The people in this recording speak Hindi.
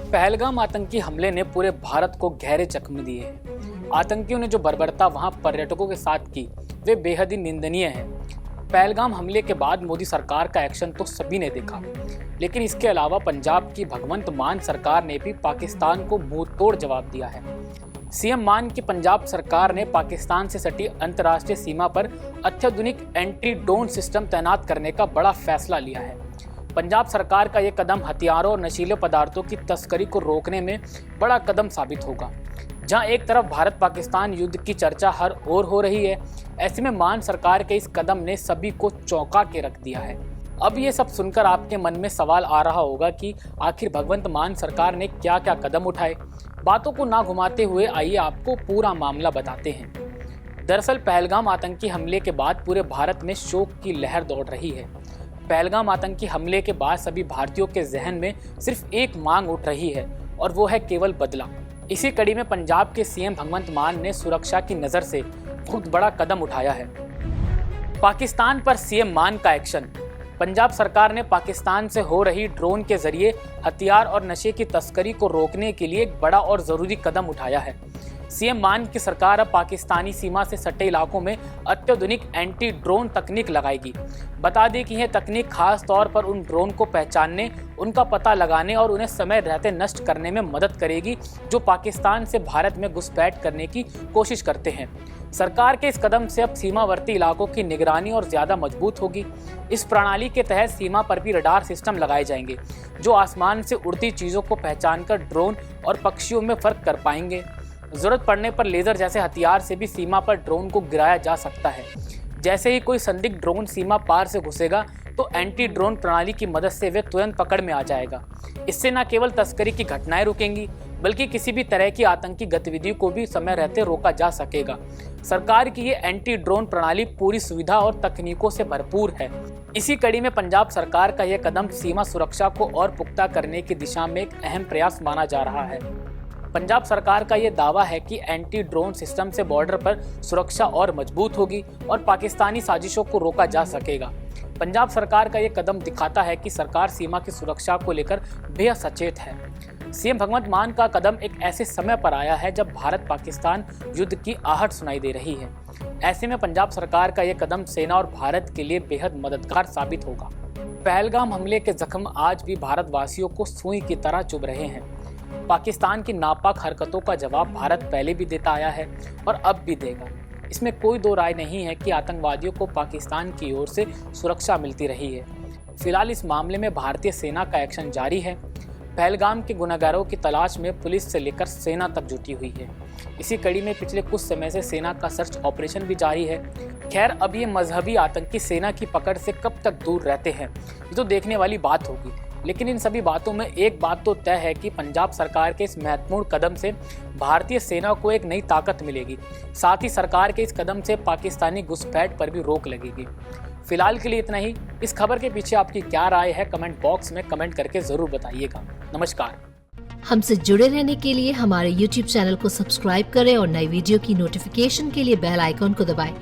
पहलगाम आतंकी हमले ने पूरे भारत को गहरे जख्म दिए हैं। आतंकियों ने जो बर्बरता वहां पर्यटकों के साथ की वे बेहद ही निंदनीय है। पहलगाम हमले के बाद मोदी सरकार का एक्शन तो सभी ने देखा, लेकिन इसके अलावा पंजाब की भगवंत मान सरकार ने भी पाकिस्तान को मुंह तोड़ जवाब दिया है। सीएम मान की पंजाब सरकार ने पाकिस्तान से सटी अंतर्राष्ट्रीय सीमा पर अत्याधुनिक एंटी ड्रोन सिस्टम तैनात करने का बड़ा फैसला लिया है। पंजाब सरकार का यह कदम हथियारों और नशीले पदार्थों की तस्करी को रोकने में बड़ा कदम साबित होगा। जहां एक तरफ भारत पाकिस्तान युद्ध की चर्चा हर ओर हो रही है, ऐसे में मान सरकार के इस कदम ने सभी को चौंका के रख दिया है। अब ये सब सुनकर आपके मन में सवाल आ रहा होगा कि आखिर भगवंत मान सरकार ने क्या क्या कदम उठाए। बातों को ना घुमाते हुए आइए आपको पूरा मामला बताते हैं। दरअसल पहलगाम आतंकी हमले के बाद पूरे भारत में शोक की लहर दौड़ रही है। पहलगाम आतंकी हमले के बाद सभी भारतीयों के जहन में सिर्फ एक मांग उठ रही है और वो है केवल बदला। इसी कड़ी में पंजाब के सीएम भगवंत मान ने सुरक्षा की नज़र से बहुत बड़ा कदम उठाया है। पाकिस्तान पर सीएम मान का एक्शन। पंजाब सरकार ने पाकिस्तान से हो रही ड्रोन के जरिए हथियार और नशे की तस्करी को रोकने के लिए एक बड़ा और ज़रूरी कदम उठाया है। सीएम मान की सरकार अब पाकिस्तानी सीमा से सटे इलाकों में अत्याधुनिक एंटी ड्रोन तकनीक लगाएगी। बता दें कि यह तकनीक खास तौर पर उन ड्रोन को पहचानने, उनका पता लगाने और उन्हें समय रहते नष्ट करने में मदद करेगी जो पाकिस्तान से भारत में घुसपैठ करने की कोशिश करते हैं। सरकार के इस कदम से अब सीमावर्ती इलाकों की निगरानी और ज़्यादा मजबूत होगी। इस प्रणाली के तहत सीमा पर भी रडार सिस्टम लगाए जाएंगे जो आसमान से उड़ती चीज़ों को पहचानकर ड्रोन और पक्षियों में फ़र्क कर पाएंगे। जरूरत पड़ने पर लेजर जैसे हथियार से भी सीमा पर ड्रोन को गिराया जा सकता है। जैसे ही कोई संदिग्ध ड्रोन सीमा पार से घुसेगा तो एंटी ड्रोन प्रणाली की मदद से वे तुरंत पकड़ में आ जाएगा। इससे न केवल तस्करी की घटनाएं रुकेंगी बल्कि किसी भी तरह की आतंकी गतिविधियों को भी समय रहते रोका जा सकेगा। सरकार की ये एंटी ड्रोन प्रणाली पूरी सुविधा और तकनीकों से भरपूर है। इसी कड़ी में पंजाब सरकार का यह कदम सीमा सुरक्षा को और पुख्ता करने की दिशा में एक अहम प्रयास माना जा रहा है। पंजाब सरकार का यह दावा है कि एंटी ड्रोन सिस्टम से बॉर्डर पर सुरक्षा और मजबूत होगी और पाकिस्तानी साजिशों को रोका जा सकेगा। पंजाब सरकार का यह कदम दिखाता है कि सरकार सीमा की सुरक्षा को लेकर बेहद सचेत है। सीएम भगवंत मान का कदम एक ऐसे समय पर आया है जब भारत पाकिस्तान युद्ध की आहट सुनाई दे रही है। ऐसे में पंजाब सरकार का यह कदम सेना और भारत के लिए बेहद मददगार साबित होगा। पहलगाम हमले के जख्म आज भी भारतवासियों को सुई की तरह चुभ रहे हैं। पाकिस्तान की नापाक हरकतों का जवाब भारत पहले भी देता आया है और अब भी देगा। इसमें कोई दो राय नहीं है कि आतंकवादियों को पाकिस्तान की ओर से सुरक्षा मिलती रही है। फिलहाल इस मामले में भारतीय सेना का एक्शन जारी है। पहलगाम के गुनहगारों की तलाश में पुलिस से लेकर सेना तक जुटी हुई है। इसी कड़ी में पिछले कुछ समय से सेना का सर्च ऑपरेशन भी जारी है। खैर, अब ये मजहबी आतंकी सेना की पकड़ से कब तक दूर रहते हैं ये तो देखने वाली बात होगी। लेकिन इन सभी बातों में एक बात तो तय है कि पंजाब सरकार के इस महत्वपूर्ण कदम से भारतीय सेना को एक नई ताकत मिलेगी। साथ ही सरकार के इस कदम से पाकिस्तानी घुसपैठ पर भी रोक लगेगी। फिलहाल के लिए इतना ही। इस खबर के पीछे आपकी क्या राय है कमेंट बॉक्स में कमेंट करके जरूर बताइएगा। नमस्कार। हमसे जुड़े रहने के लिए हमारे YouTube चैनल को सब्सक्राइब करें और नई वीडियो की नोटिफिकेशन के लिए बेल आइकॉन को दबाएं।